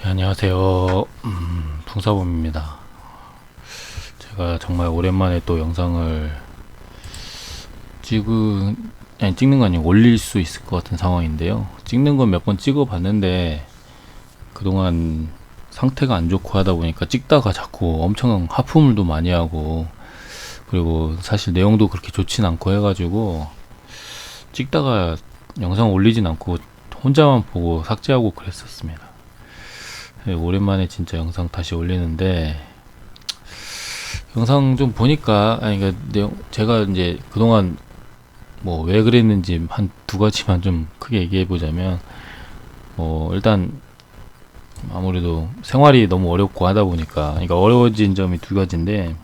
안녕하세요. 풍사범입니다. 제가 정말 오랜만에 또 영상을 찍는 거 아니고 올릴 수 있을 것 같은 상황인데요. 찍는 건 몇 번 찍어 봤는데 그동안 상태가 안 좋고 하다 보니까 찍다가 자꾸 엄청 하품을도 많이 하고, 그리고 사실 내용도 그렇게 좋진 않고 해가지고 찍다가 영상 올리진 않고 혼자만 보고 삭제하고 그랬었습니다. 네, 오랜만에 진짜 영상 다시 올리는데, 영상 좀 보니까, 그러니까 제가 이제 그동안 뭐 왜 그랬는지 한 두 가지만 좀 크게 얘기해 보자면, 일단 아무래도 생활이 너무 어렵고 하다 보니까, 그러니까 어려워진 점이 두 가지인데,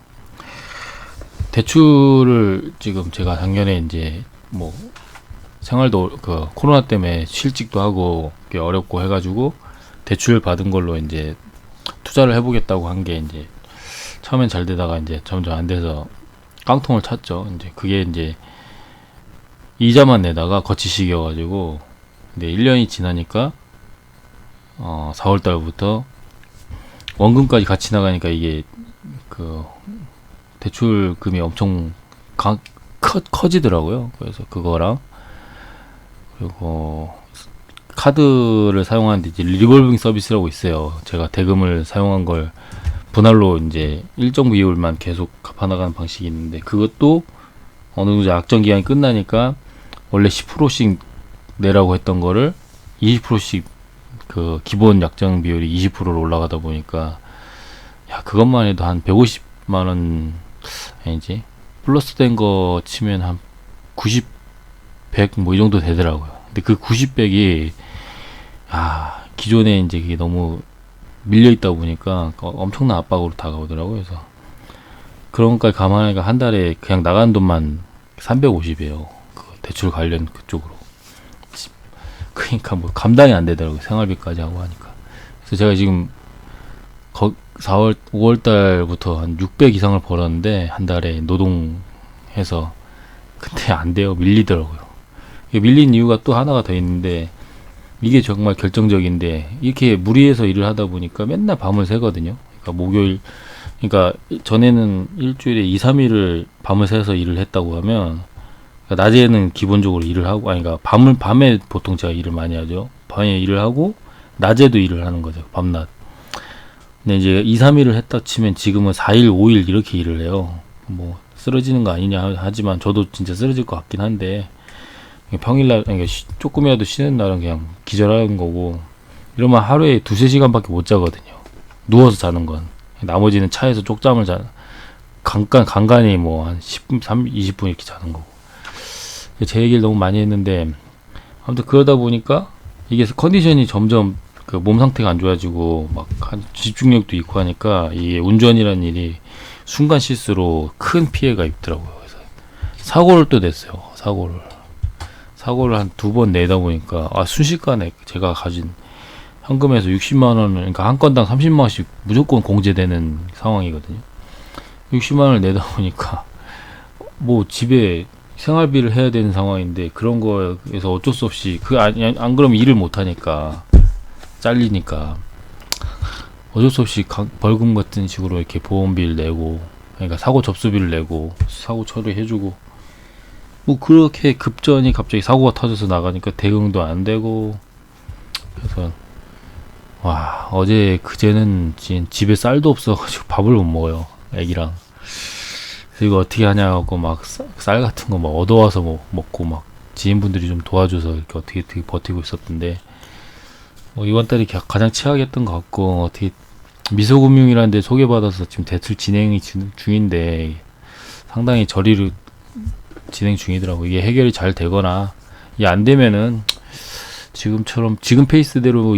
대출을 지금 제가 작년에 이제 뭐 생활도 그 코로나 때문에 실직도 하고 어렵고 해가지고 대출 받은 걸로 이제 투자를 해보겠다고 한 게 이제 처음엔 잘 되다가 이제 점점 안 돼서 깡통을 찼죠. 이제 그게 이제 이자만 내다가 거치식이어가지고, 근데 1년이 지나니까 4월 달부터 원금까지 같이 나가니까 이게 그 대출금이 엄청 커지더라고요. 그래서 그거랑, 그리고 카드를 사용하는데 이제 리볼빙 서비스라고 있어요. 제가 대금을 사용한 걸 분할로 이제 일정 비율만 계속 갚아나가는 방식이 있는데, 그것도 어느 정도 약정 기간이 끝나니까 원래 10%씩 내라고 했던 거를 20%씩, 그 기본 약정 비율이 20%로 올라가다 보니까, 야, 그것만 해도 한 150만 원, 아니지, 플러스 된 거 치면 한 90, 100 뭐 이 정도 되더라고요. 근데 그 90, 100이 기존에 이제 그게 너무 밀려 있다 보니까 엄청난 압박으로 다가오더라고요. 그래서 그런 것까지 감안하니까 한 달에 그냥 나가는 돈만 350이에요. 그 대출 관련 그쪽으로. 그러니까 뭐 감당이 안 되더라고요. 생활비까지 하고 하니까. 그래서 제가 지금 4월, 5월 달부터 한 600 이상을 벌었는데, 한 달에 노동해서. 근데 안 돼요. 밀리더라고요. 밀린 이유가 또 하나가 더 있는데, 이게 정말 결정적인데, 이렇게 무리해서 일을 하다 보니까 맨날 밤을 새거든요. 그러니까 목요일, 그러니까 전에는 일주일에 2, 3일을 밤을 새서 일을 했다고 하면, 그러니까 낮에는 기본적으로 일을 하고, 그러니까 밤에 보통 제가 일을 많이 하죠. 밤에 일을 하고 낮에도 일을 하는 거죠. 밤낮. 근데 이제 2, 3일을 했다 치면 지금은 4일, 5일 이렇게 일을 해요. 뭐 쓰러지는 거 아니냐 하지만 저도 진짜 쓰러질 것 같긴 한데, 평일날, 그러니까 조금이라도 쉬는 날은 그냥 기절하는 거고, 이러면 하루에 2, 3시간밖에 못 자거든요. 누워서 자는 건. 나머지는 차에서 쪽잠을 간간히 뭐 한 10분, 20분 이렇게 자는 거고. 제 얘기를 너무 많이 했는데, 아무튼 그러다 보니까 이게 컨디션이 점점 그 몸 상태가 안 좋아지고 막 집중력도 잃고 하니까, 이게 운전이라는 일이 순간 실수로 큰 피해가 있더라고요. 그래서 사고를 또 냈어요. 사고를 한 2번 내다 보니까, 순식간에 제가 가진 현금에서 60만 원을, 그러니까 한 건당 30만 원씩 무조건 공제되는 상황이거든요. 60만 원을 내다 보니까 뭐 집에 생활비를 해야 되는 상황인데, 그런 거에서 어쩔 수 없이, 안 그러면 일을 못 하니까, 잘리니까 어쩔 수 없이 벌금 같은 식으로 이렇게 보험비를 내고, 그러니까 사고 접수비를 내고 사고 처리해주고, 뭐 그렇게 급전이 갑자기 사고가 터져서 나가니까 대응도 안 되고. 그래서 어제 그제는 집에 쌀도 없어가지고 밥을 못 먹어요, 애기랑. 그래서 이거 어떻게 하냐고 막 쌀 같은 거 막 얻어와서 뭐 먹고, 막 지인분들이 좀 도와줘서 이렇게 어떻게 버티고 있었던데, 이번 달이 가장 치하겠던 것 같고, 어떻게 미소금융이라는 데 소개받아서 지금 대출 진행이 중인데, 상당히 저리로 진행 중이더라고. 이게 해결이 잘 되거나, 이게 안 되면은 지금 페이스대로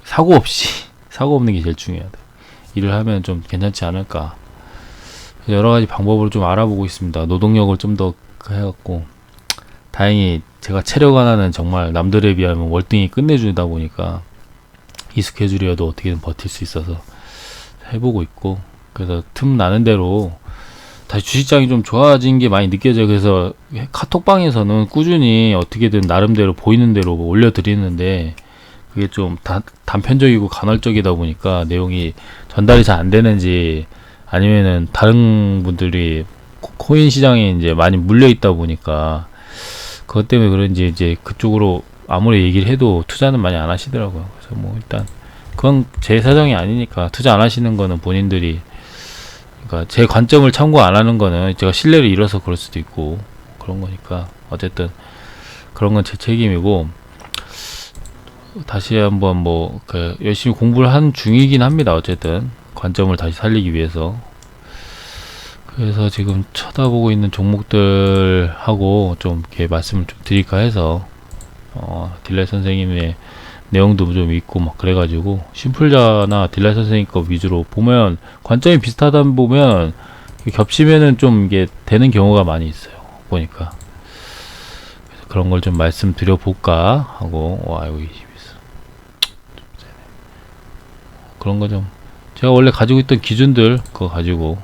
사고 없는 게 제일 중요하다. 일을 하면 좀 괜찮지 않을까. 여러 가지 방법으로 좀 알아보고 있습니다. 노동력을 좀 더 해갖고, 다행히 제가 체력 하나는 정말 남들에 비하면 월등히 끝내주다 보니까 이 스케줄이어도 어떻게든 버틸 수 있어서 해보고 있고, 그래서 틈 나는 대로 다시 주식장이 좀 좋아진 게 많이 느껴져요. 그래서 카톡방에서는 꾸준히 어떻게든 나름대로 보이는 대로 올려드리는데, 그게 좀 단편적이고 간헐적이다 보니까 내용이 전달이 잘 안 되는지 아니면은 다른 분들이 코인 시장에 이제 많이 물려 있다 보니까 그것 때문에 그런지 이제 그쪽으로 아무리 얘기를 해도 투자는 많이 안 하시더라고요. 그래서 뭐 일단 그건 제 사정이 아니니까 투자 안 하시는 거는 본인들이, 그러니까 제 관점을 참고 안 하는 거는 제가 신뢰를 잃어서 그럴 수도 있고 그런 거니까 어쨌든 그런 건 제 책임이고, 다시 한번 뭐 열심히 공부를 한 중이긴 합니다. 어쨌든 관점을 다시 살리기 위해서. 그래서 지금 쳐다보고 있는 종목들하고 좀 이렇게 말씀을 좀 드릴까 해서 딜라이 선생님의 내용도 좀 있고 막 그래가지고 심플자나 딜라이 선생님 거 위주로 보면 관점이 비슷하다 보면 겹치면은 좀 이게 되는 경우가 많이 있어요. 보니까. 그래서 그런 걸 좀 말씀드려 볼까 하고. 와, 이거 20 있어. 그런 거 좀 제가 원래 가지고 있던 기준들 그거 가지고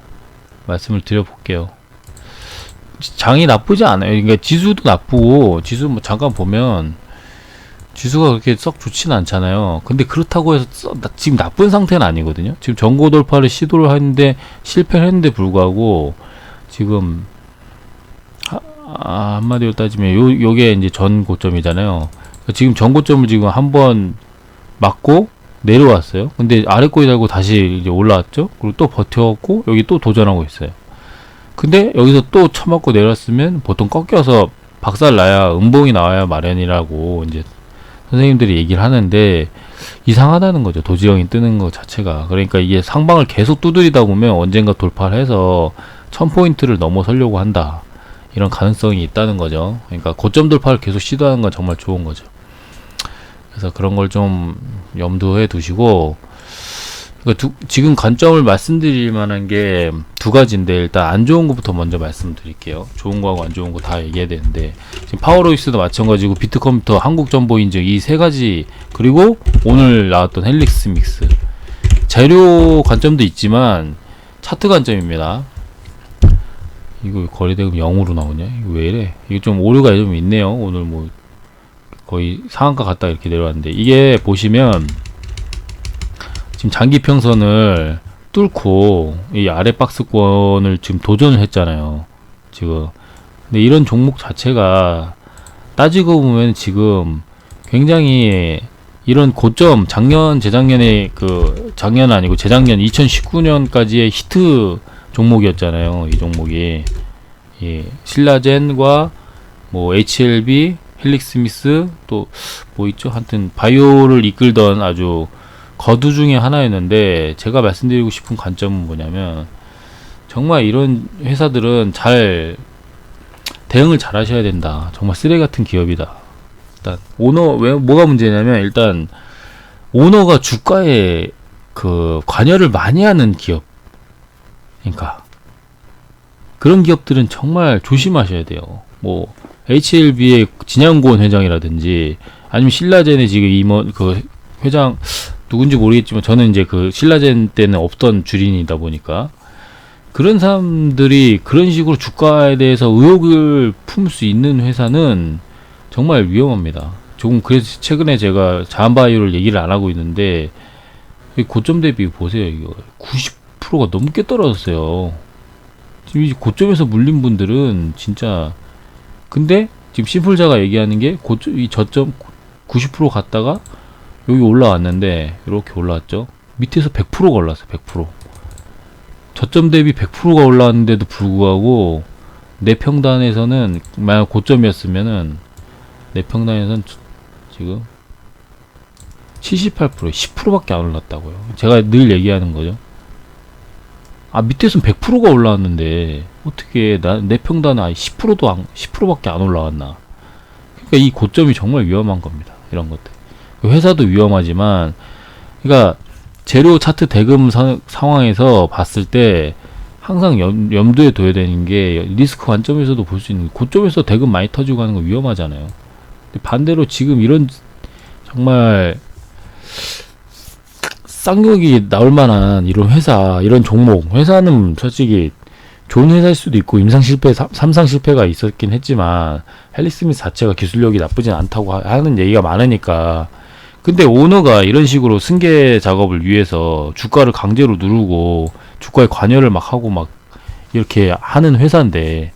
말씀을 드려 볼게요. 장이 나쁘지 않아요. 그러니까 지수도 나쁘고, 지수 뭐 잠깐 보면 지수가 그렇게 썩 좋진 않잖아요. 근데 그렇다고 해서 지금 나쁜 상태는 아니거든요. 지금 전고 돌파를 시도를 하는데 실패를 했는데 불구하고 지금 한마디로 따지면 요게 이제 전 고점이잖아요. 그러니까 지금 전 고점을 지금 한번 맞고 내려왔어요. 근데 아래 꼬리 달고 다시 이제 올라왔죠. 그리고 또 버텨갖고 여기 또 도전하고 있어요. 근데 여기서 또 쳐맞고 내렸으면 보통 꺾여서 박살 나야 음봉이 나와야 마련이라고 이제 선생님들이 얘기를 하는데, 이상하다는 거죠. 도지형이 뜨는 것 자체가. 그러니까 이게 상방을 계속 두드리다 보면 언젠가 돌파를 해서 1000포인트를 넘어서려고 한다, 이런 가능성이 있다는 거죠. 그러니까 고점 돌파를 계속 시도하는 건 정말 좋은 거죠. 그래서 그런 걸 좀 염두에 두시고, 그러니까 지금 관점을 말씀드릴 만한 게 두 가지인데, 일단 안 좋은 것부터 먼저 말씀드릴게요. 좋은 거하고 안 좋은 거 다 얘기해야 되는데, 지금 파워로이스도 마찬가지고 비트컴퓨터, 한국정보인증 이 세 가지, 그리고 오늘 나왔던 헬릭스 믹스, 재료 관점도 있지만 차트 관점입니다. 이거 거래대금 0으로 나오냐? 이거 왜 이래? 이거 좀 오류가 좀 있네요. 오늘 뭐 거의 상한가 갔다 이렇게 내려왔는데, 이게 보시면 지금 장기평선을 뚫고 이 아래 박스권을 지금 도전을 했잖아요. 지금. 근데 이런 종목 자체가 따지고 보면 지금 굉장히 이런 고점, 재작년에 작년 아니고 재작년 2019년까지의 히트 종목이었잖아요. 이 종목이. 예, 신라젠과 뭐 HLB, 헬릭스미스, 또 뭐 있죠? 하여튼 바이오를 이끌던 아주 거두 중에 하나였는데, 제가 말씀드리고 싶은 관점은 뭐냐면, 정말 이런 회사들은 대응을 잘 하셔야 된다. 정말 쓰레기 같은 기업이다. 일단 뭐가 문제냐면, 일단 오너가 주가에 관여를 많이 하는 기업, 그러니까 그런 기업들은 정말 조심하셔야 돼요. 뭐 HLB의 진양고은 회장이라든지, 아니면 신라젠의 지금 회장 누군지 모르겠지만, 저는 이제 신라젠 때는 없던 주린이다 보니까, 그런 사람들이 그런 식으로 주가에 대해서 의혹을 품을 수 있는 회사는 정말 위험합니다. 조금 그래서 최근에 제가 자한바이오를 얘기를 안 하고 있는데, 고점 대비 보세요. 이거 90%가 넘게 떨어졌어요. 지금 이 고점에서 물린 분들은 진짜. 근데 지금 심플자가 얘기하는 게 이 저점 90% 갔다가 여기 올라왔는데, 이렇게 올라왔죠. 밑에서 100%가 올랐어요. 100%. 저점 대비 100%가 올라왔는데도 불구하고 내 평단에서는, 만약 고점이었으면은 내 평단에서는 지금 78%, 10%밖에 안 올랐다고요. 제가 늘 얘기하는 거죠. 밑에서는 100%가 올라왔는데 어떻게 내 평단은 10%밖에 안 올라왔나. 그러니까 이 고점이 정말 위험한 겁니다. 이런 것들. 회사도 위험하지만, 그러니까 재료 차트 대금 상황에서 봤을 때 항상 염두에 둬야 되는 게, 리스크 관점에서도 볼 수 있는, 고점에서 대금 많이 터지고 하는 거 위험하잖아요. 근데 반대로 지금 이런 정말 쌍욕이 나올 만한 이런 회사, 이런 종목, 회사는 솔직히 좋은 회사일 수도 있고, 삼상 실패가 있었긴 했지만, 헬릭스미스 자체가 기술력이 나쁘진 않다고 하는 얘기가 많으니까, 근데 오너가 이런 식으로 승계 작업을 위해서 주가를 강제로 누르고 주가에 관여를 막 하고 막 이렇게 하는 회사인데,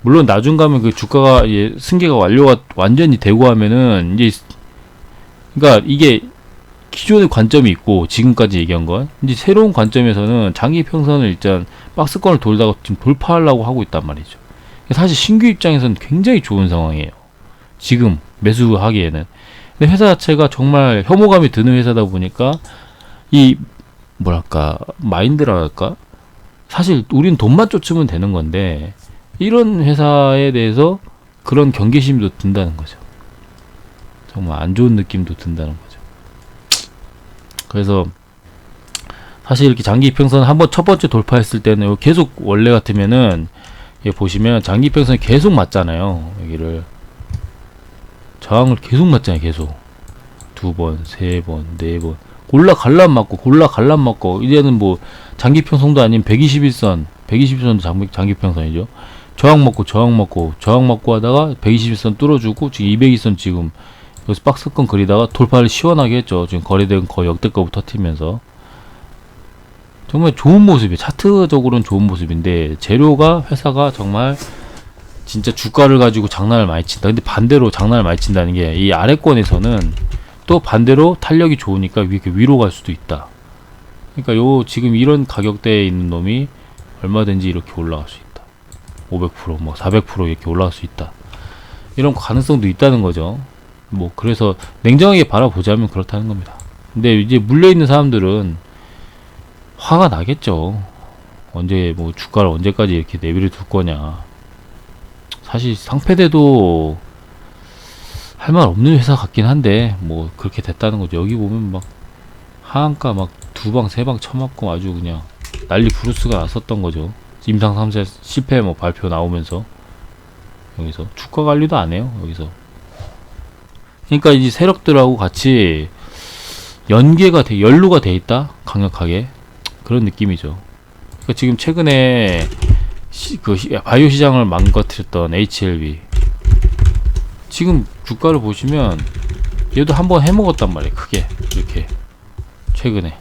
물론 나중 가면 그 주가가 이제 승계가 완료가 완전히 되고 하면은 이제, 그러니까 이게 기존의 관점이 있고 지금까지 얘기한 건 이제 새로운 관점에서는 장기 평선을 일단 박스권을 돌다가 지금 돌파하려고 하고 있단 말이죠. 사실 신규 입장에서는 굉장히 좋은 상황이에요. 지금 매수하기에는. 근데 회사 자체가 정말 혐오감이 드는 회사다 보니까 이 뭐랄까 마인드랄까, 사실 우린 돈만 쫓으면 되는 건데 이런 회사에 대해서 그런 경계심도 든다는 거죠. 정말 안 좋은 느낌도 든다는 거죠. 그래서 사실 이렇게 장기 이평선 한번 첫 번째 돌파했을 때는 계속, 원래 같으면은 보시면 장기 이평선이 계속 맞잖아요. 여기를 저항을 계속 맞잖아요. 계속 두 번, 세 번, 네 번 골라 갈람 맞고 이제는 뭐 장기 평선도 아닌 121선, 121선도 장기 평선이죠. 저항 먹고 하다가 121선 뚫어주고 지금 202선 지금 여기서 박스권 그리다가 돌파를 시원하게 했죠. 지금 거래대금 거의 역대급으로 터트리면서 정말 좋은 모습이에요. 차트적으로는 좋은 모습인데 재료가, 회사가 정말 진짜 주가를 가지고 장난을 많이 친다. 근데 반대로 장난을 많이 친다는 게 이 아래권에서는 또 반대로 탄력이 좋으니까 이렇게 위로 갈 수도 있다. 그러니까 요 지금 이런 가격대에 있는 놈이 얼마든지 이렇게 올라갈 수 있다. 500%, 뭐 400% 이렇게 올라갈 수 있다. 이런 가능성도 있다는 거죠. 뭐 그래서 냉정하게 바라보자면 그렇다는 겁니다. 근데 이제 물려있는 사람들은 화가 나겠죠. 언제 뭐 주가를 언제까지 이렇게 내비를 둘 거냐. 사실 상패돼도 할 말 없는 회사 같긴 한데 뭐 그렇게 됐다는 거죠. 여기 보면 막 하한가 막 두 방 세 방 쳐맞고 아주 그냥 난리 부르스가 났었던 거죠. 임상 3세 실패 뭐 발표 나오면서 여기서 주가 관리도 안 해요. 여기서. 그러니까 이 세력들하고 같이 연루가 돼 있다. 강력하게 그런 느낌이죠. 그러니까 지금 최근에 바이오 시장을 망가뜨렸던 HLB, 지금 주가를 보시면 얘도 한번 해먹었단 말이에요. 크게 이렇게 최근에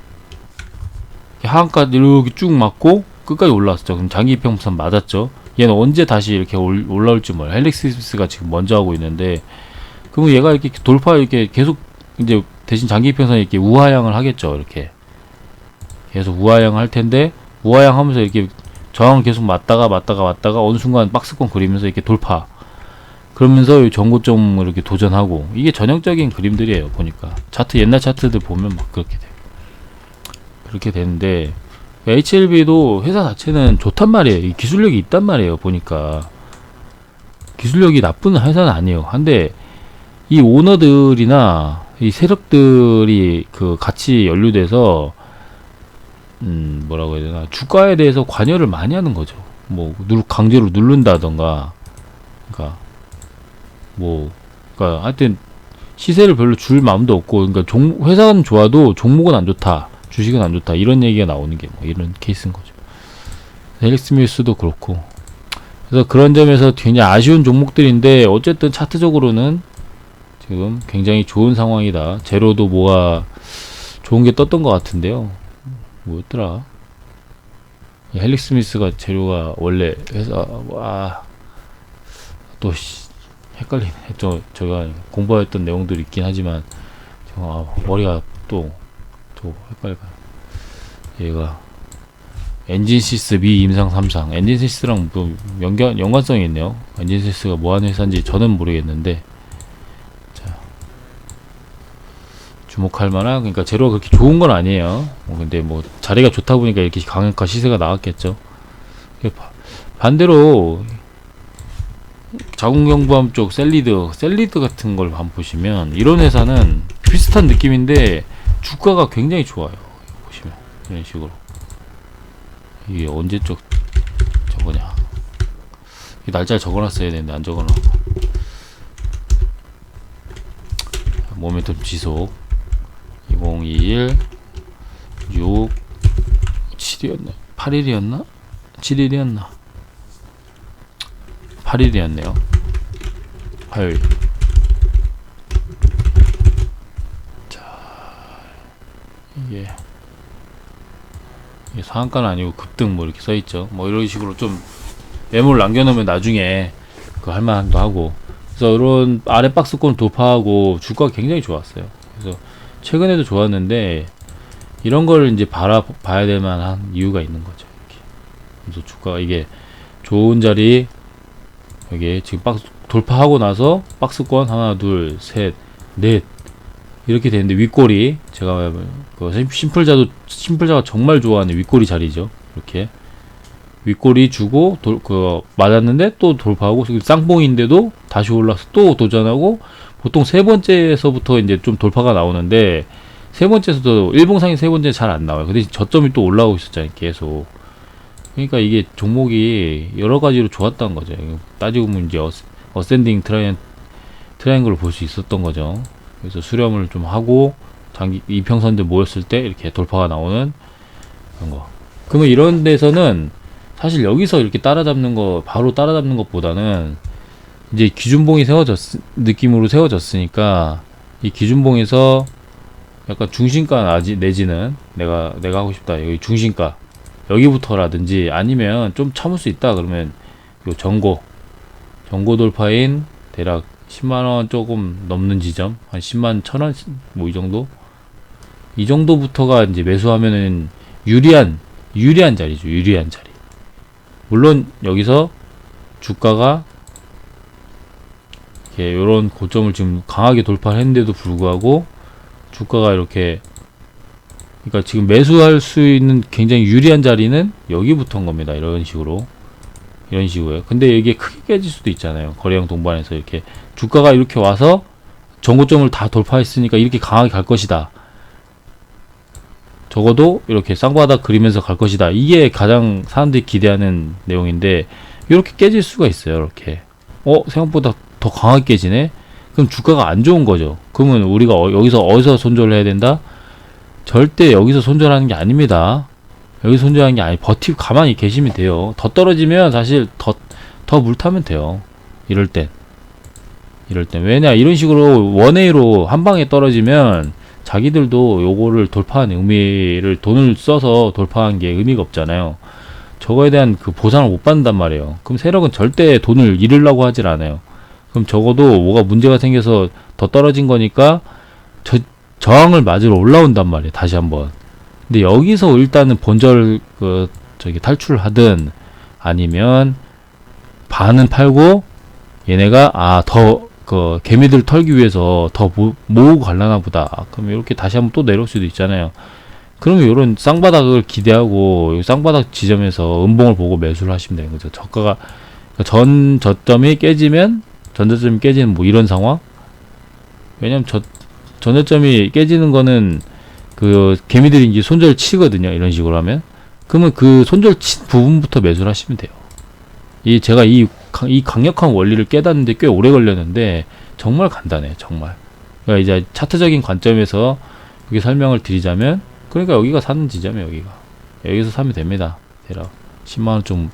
하한가 이렇게 쭉 맞고 끝까지 올라왔었죠. 그럼 장기 이평선 맞았죠. 얘는 언제 다시 이렇게 올라올지 몰라. 헬릭스미스가 지금 먼저 하고 있는데, 그러면 얘가 이렇게 돌파 이렇게 계속 이제 대신 장기 이평선이 이렇게 우하향을 하겠죠. 이렇게 계속 우하향을 할 텐데, 우하향 하면서 이렇게 저항을 계속 맞다가 어느 순간 박스권 그리면서 이렇게 돌파, 그러면서 전고점을 이렇게 도전하고, 이게 전형적인 그림들이에요. 보니까 차트, 옛날 차트들 보면 막 그렇게 돼요. 그렇게 되는데 HLB도 회사 자체는 좋단 말이에요. 기술력이 있단 말이에요. 보니까 기술력이 나쁜 회사는 아니에요. 근데 이 오너들이나 이 세력들이 그 같이 연루돼서 뭐라고 해야 되나, 주가에 대해서 관여를 많이 하는 거죠. 뭐 강제로 누른다던가, 그러니까 하여튼 시세를 별로 줄 마음도 없고, 그러니까 회사는 좋아도 종목은 안 좋다, 주식은 안 좋다, 이런 얘기가 나오는 게 뭐 이런 케이스인 거죠. 헬릭스미스도 그렇고. 그래서 그런 점에서 굉장히 아쉬운 종목들인데, 어쨌든 차트적으로는 지금 굉장히 좋은 상황이다. 제로도 뭐가 좋은 게 떴던 것 같은데요. 뭐였더라? 헬릭스미스가 제로가 원래 회사, 또 헷갈리네. 제가 공부했던 내용들이 있긴 하지만 머리가 또 헷갈려요. 얘가 엔진시스 미 임상 3상, 엔진시스랑 뭐 연관성이 있네요. 엔진시스가 뭐하는 회사인지 저는 모르겠는데, 자, 주목할 만한, 그러니까 제로가 그렇게 좋은 건 아니에요. 근데 뭐 자리가 좋다 보니까 이렇게 강력한 시세가 나왔겠죠. 반대로 자궁경부암 쪽 셀리드 같은 걸 한번 보시면, 이런 회사는 비슷한 느낌인데 주가가 굉장히 좋아요. 보시면 이런 식으로. 이게 언제 저거냐, 이 날짜를 적어놨어야 되는데 안 적어놨고. 모멘텀 지속 2021 6 7이었나 8일이었나 7일이었나 8일이었네요. 화요일. 이게 상한가는 아니고 급등 뭐 이렇게 써있죠. 뭐 이런 식으로 좀 매물 남겨놓으면 나중에 그 할만도 하고. 그래서 이런 아래 박스권 돌파하고 주가가 굉장히 좋았어요. 그래서 최근에도 좋았는데 이런 걸 이제 봐야 될 만한 이유가 있는 거죠. 이렇게. 그래서 주가가 이게 좋은 자리 여기 지금 박스 돌파하고 나서 박스권 하나 둘 셋 넷 이렇게 되는데 윗꼬리 제가 그 심플자가 정말 좋아하는 윗꼬리 자리죠. 이렇게 윗꼬리 주고 맞았는데 또 돌파하고 쌍봉인데도 다시 올라서 또 도전하고 보통 세 번째에서부터 이제 좀 돌파가 나오는데 세 번째에서도 일봉상이 세 번째 잘 안 나와요. 근데 저점이 또 올라오고 있었잖아요. 계속. 그러니까 이게 종목이 여러 가지로 좋았던 거죠. 따지고 보면 이제 어센딩 트라이앵글을 볼 수 있었던 거죠. 그래서 수렴을 좀 하고 장기 이평선들 모였을 때 이렇게 돌파가 나오는 그런 거. 그러면 이런 데서는 사실 여기서 이렇게 바로 따라잡는 것보다는 이제 기준봉이 느낌으로 세워졌으니까 이 기준봉에서 약간 중심가 내지는 내가 하고 싶다 여기 중심가 여기부터라든지 아니면 좀 참을 수 있다 그러면 요 전고 돌파인 대략 10만원 조금 넘는 지점 한 10만 1000원 뭐 이 정도부터가 이제 매수하면은 유리한 자리죠. 유리한 자리. 물론 여기서 주가가 이렇게 요런 고점을 지금 강하게 돌파했는데도 불구하고 주가가 이렇게 그러니까 지금 매수할 수 있는 굉장히 유리한 자리는 여기부터인 겁니다. 이런 식으로요. 근데 이게 크게 깨질 수도 있잖아요. 거래량 동반해서 이렇게 주가가 이렇게 와서 전고점을 다 돌파했으니까 이렇게 강하게 갈 것이다. 적어도 이렇게 쌍바닥 그리면서 갈 것이다. 이게 가장 사람들이 기대하는 내용인데 이렇게 깨질 수가 있어요. 이렇게 생각보다 더 강하게 깨지네. 그럼 주가가 안 좋은 거죠. 그러면 우리가 여기서 어디서 손절을 해야 된다? 절대 여기서 손절하는 게 아닙니다. 여기서 손절하는 게 아니 버티고 가만히 계시면 돼요. 더 떨어지면 사실 더 물타면 돼요. 이럴 땐 왜냐 이런 식으로 원웨이로 한 방에 떨어지면 자기들도 요거를 돌파한 돈을 써서 돌파한 게 의미가 없잖아요. 저거에 대한 그 보상을 못 받는단 말이에요. 그럼 세력은 절대 돈을 잃으려고 하질 않아요. 그럼 적어도 뭐가 문제가 생겨서 더 떨어진 거니까 저항을 맞으러 올라온단 말이에요. 다시 한번. 근데 여기서 일단은 본절 탈출을 하든 아니면 반은 팔고 얘네가 개미들 털기 위해서 더 모으고 갈라나 보다. 그럼 이렇게 다시 한번 또 내려올 수도 있잖아요. 그러면 이런 쌍바닥을 기대하고 쌍바닥 지점에서 음봉을 보고 매수를 하시면 되는 거죠. 저가가 저점이 깨지면 전저점이 깨지는 뭐 이런 상황. 왜냐면 전저점이 깨지는 거는 그 개미들이 이제 손절 치거든요. 이런 식으로 하면 그러면 그 손절 친 부분부터 매수를 하시면 돼요. 제가 이 강력한 원리를 깨닫는데 꽤 오래 걸렸는데 정말 간단해요. 정말. 그러니까 이제 차트적인 관점에서 이렇게 설명을 드리자면 그러니까 여기가 사는 지점이에요. 여기서 사면 됩니다. 대략 10만원 좀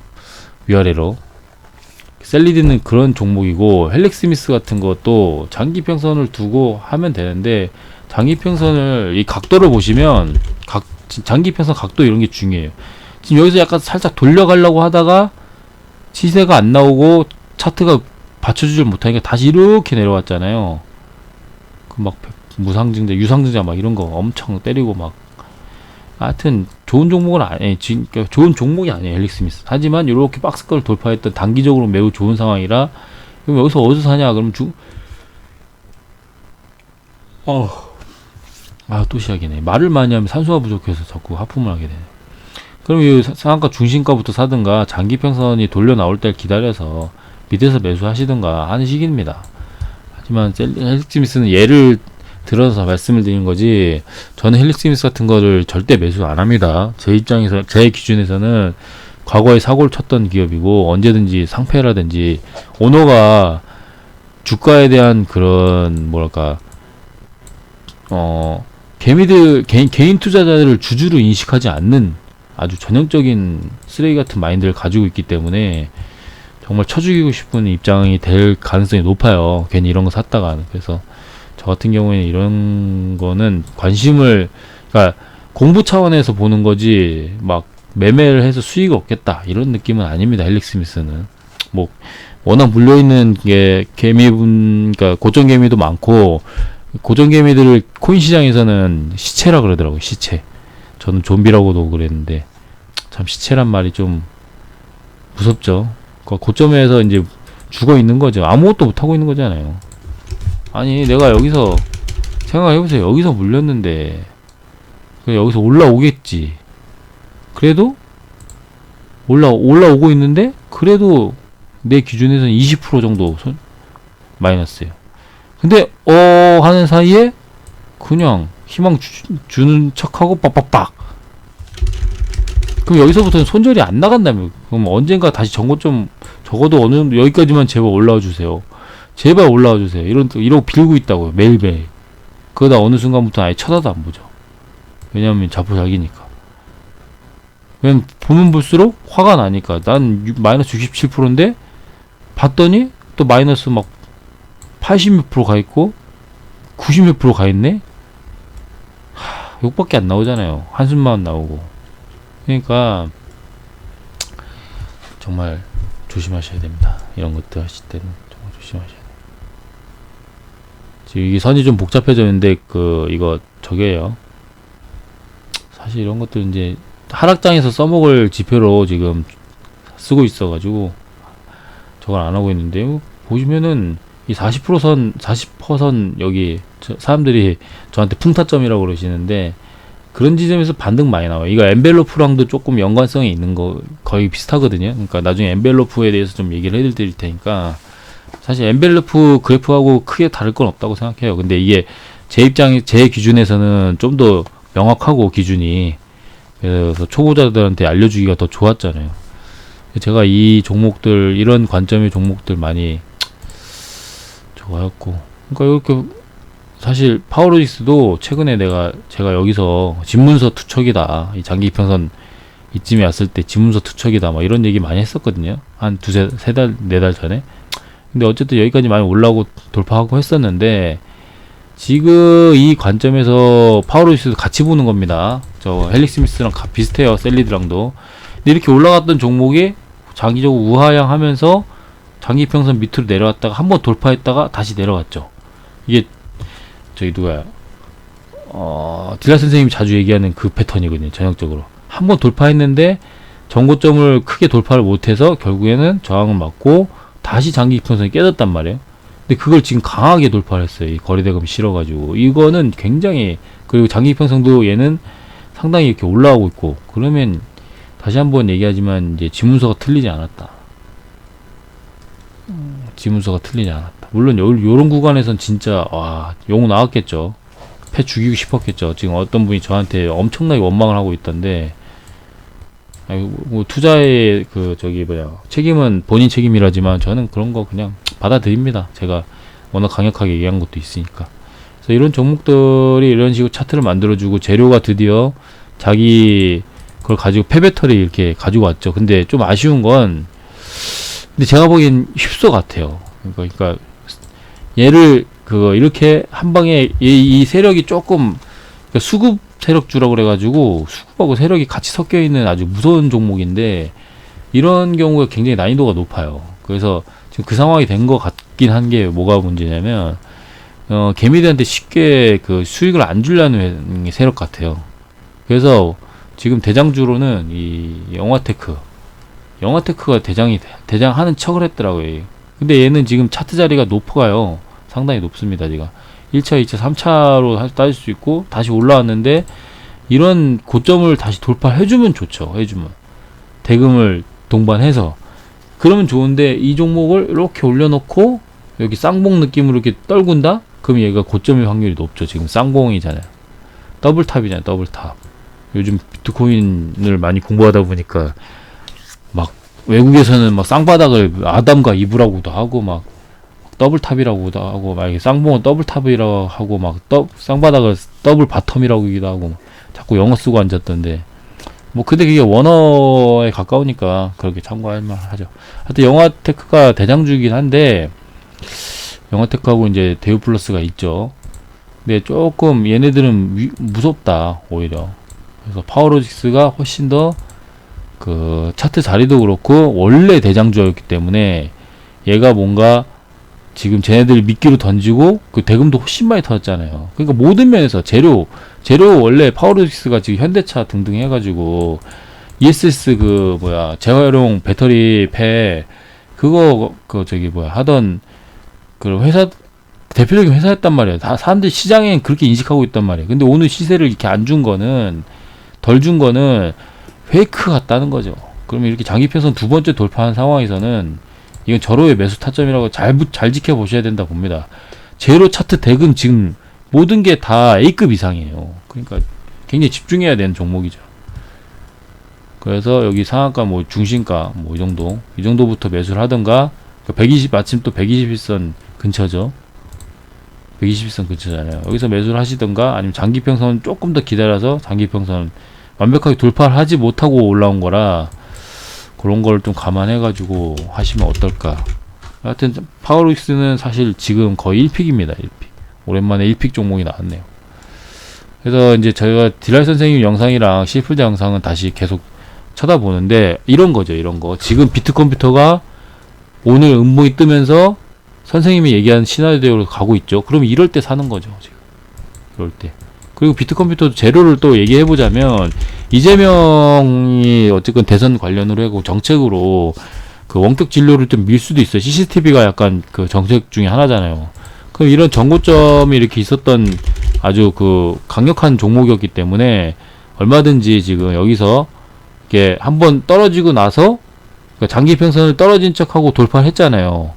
위아래로. 셀리드는 그런 종목이고 헬릭스미스 같은 것도 장기평선을 두고 하면 되는데 장기평선을 이 각도를 보시면 장기평선 각도 이런 게 중요해요. 지금 여기서 약간 살짝 돌려가려고 하다가 시세가 안 나오고 차트가 받쳐주질 못하니까 다시 이렇게 내려왔잖아요. 유상증자 막 이런 거 엄청 때리고 막. 하여튼 좋은 종목은 좋은 종목이 아니에요. 헬릭스미스. 하지만 이렇게 박스권을 돌파했던 단기적으로 매우 좋은 상황이라 그럼 여기서 어디서 사냐? 그럼 또 시작이네. 말을 많이 하면 산소가 부족해서 자꾸 하품을 하게 되네. 그럼 이 상한가 중심가부터 사든가 장기평선이 돌려 나올 때를 기다려서 밑에서 매수하시든가 하는 시기입니다. 하지만 헬릭스미스는 예를 들어서 말씀을 드리는 거지 저는 헬릭스미스 같은 거를 절대 매수 안 합니다. 제 기준에서는 과거에 사고를 쳤던 기업이고 언제든지 상패라든지 오너가 주가에 대한 그런 개인 투자자들을 주주로 인식하지 않는 아주 전형적인 쓰레기 같은 마인드를 가지고 있기 때문에 정말 쳐죽이고 싶은 입장이 될 가능성이 높아요. 괜히 이런 거 샀다가. 그래서 저 같은 경우에는 이런 거는 그러니까 공부 차원에서 보는 거지 막 매매를 해서 수익이 없겠다 이런 느낌은 아닙니다. 헬릭스미스는 뭐 워낙 물려있는 게 그러니까 고점 개미도 많고, 고점 개미들을 코인 시장에서는 시체라 그러더라고요. 시체. 저는 좀비라고도 그랬는데 참 시체란 말이 좀 무섭죠. 그러니까 고점에서 이제 죽어 있는 거죠. 아무것도 못 하고 있는 거잖아요. 아니 내가 여기서 생각해보세요. 여기서 물렸는데 여기서 올라오겠지. 그래도 올라오고 있는데 그래도 내 기준에서는 20% 정도 마이너스예요. 근데 하는 사이에 그냥 희망 주는 척하고 빡빡빡. 그럼 여기서부터는 손절이 안 나간다며. 그럼 언젠가 다시 전고점 적어도 어느 정도 여기까지만 제발 올라와 주세요. 제발 올라와 주세요. 이러고 빌고 있다고요. 매일매일. 그러다 어느 순간부터 아예 쳐다도 안 보죠. 왜냐면 자포자기니까. 그냥 보면 볼수록 화가 나니까. 난 마이너스 67%인데 봤더니 또 마이너스 막 80몇 프로 가 있고 90몇 프로 가 있네. 욕밖에 안 나오잖아요. 한숨만 나오고. 그러니까 정말 조심하셔야 됩니다. 이런 것들 하실 때는 정말 조심하셔야 돼요. 지금 이게 선이 좀 복잡해졌는데 이거 저게요. 사실 이런 것들 이제 하락장에서 써먹을 지표로 지금 쓰고 있어가지고 저걸 안 하고 있는데요. 보시면은 이 40% 여기 사람들이 저한테 풍타점이라고 그러시는데 그런 지점에서 반등 많이 나와요. 이거 엔벨로프랑도 조금 연관성이 있는 거 거의 비슷하거든요. 그러니까 나중에 엔벨로프에 대해서 좀 얘기를 해드릴 테니까 사실 엔벨로프 그래프하고 크게 다를 건 없다고 생각해요. 근데 이게 제 기준에서는 좀 더 명확하고 기준이, 그래서 초보자들한테 알려주기가 더 좋았잖아요. 제가 이 종목들, 이런 관점의 종목들 많이 좋아했고, 그러니까 이렇게 사실 파워로직스도 최근에 제가 여기서 집문서 투척이다, 이 장기 이평선 이쯤에 왔을 때 집문서 투척이다 막 이런 얘기 많이 했었거든요. 한 세 달, 네 달 전에. 근데 어쨌든 여기까지 많이 올라오고 돌파하고 했었는데, 지금 이 관점에서 파워로직스도 같이 보는 겁니다. 저 헬릭스미스랑 비슷해요. 셀리드랑도. 근데 이렇게 올라갔던 종목이 장기적으로 우하향 하면서 장기 평선 밑으로 내려왔다가 한번 돌파했다가 다시 내려갔죠. 이게 저기 누가야, 딜라 선생님이 자주 얘기하는 그 패턴이거든요. 전형적으로 한번 돌파했는데 전고점을 크게 돌파를 못해서 결국에는 저항을 맞고 다시 장기 평선이 깨졌단 말이에요. 근데 그걸 지금 강하게 돌파를 했어요. 이 거래대금이 실어가지고. 이거는 굉장히, 그리고 장기 평선도 얘는 상당히 이렇게 올라오고 있고, 그러면 다시 한번 얘기하지만 이제 지문서가 틀리지 않았다. 지문서가 틀리지 않았다. 물론 요런 구간에선 진짜 욕 나왔겠죠. 패 죽이고 싶었겠죠. 지금 어떤 분이 저한테 엄청나게 원망을 하고 있던데, 뭐 투자의 책임은 본인 책임이라지만 저는 그런 거 그냥 받아들입니다. 제가 워낙 강력하게 얘기한 것도 있으니까. 그래서 이런 종목들이 이런 식으로 차트를 만들어주고, 재료가 드디어 자기 그걸 가지고 폐배터리 이렇게 가지고 왔죠. 근데 좀 아쉬운 건, 근데 제가 보기엔 휩소 같아요. 그러니까 얘를 이렇게 한 방에 이 세력이 조금, 그러니까 수급 세력주라고 그래가지고 수급하고 세력이 같이 섞여 있는 아주 무서운 종목인데, 이런 경우가 굉장히 난이도가 높아요. 그래서 지금 그 상황이 된 것 같긴 한 게 뭐가 문제냐면, 개미들한테 쉽게 수익을 안 주려는 세력 같아요. 그래서 지금 대장주로는 이 영화테크가 대장하는 척을 했더라고요. 근데 얘는 지금 차트 자리가 높아요. 상당히 높습니다. 지금 1차, 2차, 3차로 따질 수 있고, 다시 올라왔는데, 이런 고점을 다시 돌파해주면 좋죠. 대금을 동반해서. 그러면 좋은데, 이 종목을 이렇게 올려놓고, 여기 쌍봉 느낌으로 이렇게 떨군다? 그럼 얘가 고점일 확률이 높죠. 지금 쌍봉이잖아요. 더블탑이잖아요. 더블탑. 요즘 비트코인을 많이 공부하다 보니까, 막, 외국에서는 막 쌍바닥을 아담과 이브라고도 하고, 막, 더블탑이라고도 하고, 막 쌍봉은 더블탑이라고 하고, 막 쌍바닥을 더블 바텀이라고기도 하고, 자꾸 영어 쓰고 앉았던데, 뭐 근데 그게 원어에 가까우니까 그렇게 참고할 만하죠. 하여튼 영화테크가 대장주이긴 한데, 영화테크하고 이제 대우플러스가 있죠. 근데 조금 얘네들은 무섭다. 오히려 그래서 파워로직스가 훨씬 더 그 차트 자리도 그렇고 원래 대장주였기 때문에 얘가 뭔가 지금 쟤네들 미끼로 던지고 그 대금도 훨씬 많이 터졌잖아요. 그러니까 모든 면에서 재료 원래 파워로직스가 지금 현대차 등등 해가지고 ESS 그 뭐야 재활용 배터리 팩 그거 그 저기 뭐야 하던 그 회사 대표적인 회사였단 말이야. 다 사람들이 시장에 그렇게 인식하고 있단 말이야. 근데 오늘 시세를 이렇게 안 준 거는 덜 준 거는 페이크 같다는 거죠. 그러면 이렇게 장기평선 두 번째 돌파한 상황에서는 이건 절호의 매수 타점이라고 잘 지켜보셔야 된다 봅니다. 제로 차트 대금 지금 모든 게 다 A급 이상이에요. 그러니까 굉장히 집중해야 되는 종목이죠. 그래서 여기 상한가 뭐 중심가 뭐 이 정도부터 매수를 하던가 120 마침 또 121선 근처죠. 121선 근처잖아요. 여기서 매수를 하시던가 아니면 장기평선 조금 더 기다려서 장기평선 완벽하게 돌파를 하지 못하고 올라온 거라 그런 걸 좀 감안해 가지고 하시면 어떨까. 하여튼 파워로직스는 사실 지금 거의 1픽입니다. 1픽. 오랜만에 1픽 종목이 나왔네요. 그래서 이제 저희가 딜라이 선생님 영상이랑 시플드 영상은 다시 계속 쳐다보는데 이런 거죠. 이런 거. 지금 비트컴퓨터가 오늘 음봉이 뜨면서 선생님이 얘기한 시나리오로 가고 있죠. 그럼 이럴 때 사는 거죠. 지금. 이럴 때. 그리고 비트컴퓨터 재료를 또 얘기해보자면 이재명이 어쨌든 대선 관련으로 하고 정책으로 그 원격 진료를 좀 밀 수도 있어요. CCTV가 약간 그 정책 중에 하나잖아요. 그럼 이런 정고점이 이렇게 있었던 아주 그 강력한 종목이었기 때문에 얼마든지 지금 여기서 이게 한번 떨어지고 나서 그러니까 장기 평선을 떨어진 척하고 돌파를 했잖아요.